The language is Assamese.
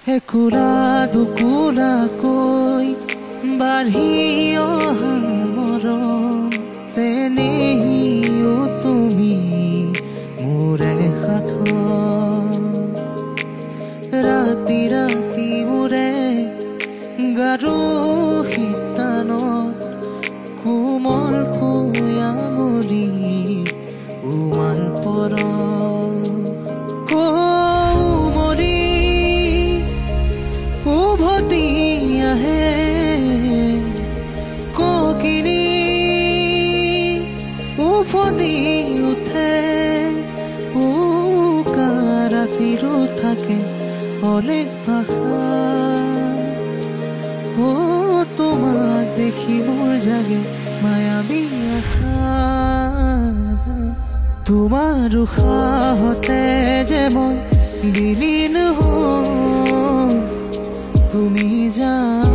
একুৰা দুকুৰাকৈ বাঢ়ি অহা মৰম যেনেও তুমি মোৰে সাথ ৰাতি ৰাতি মোৰে গাৰু শীতানত কোমল কুয়ামৰি উমান পৰ কোমলি উভতি আহে ককিনি উফন্দি উঠে উকা ৰাতিৰো থাকে অলেখ ভাষা ও তোমাক দেখি মোৰ জাগে মায়াবী আশা তোমাৰ উশাহতে যে মই বিলীন হওঁ তুমি জানা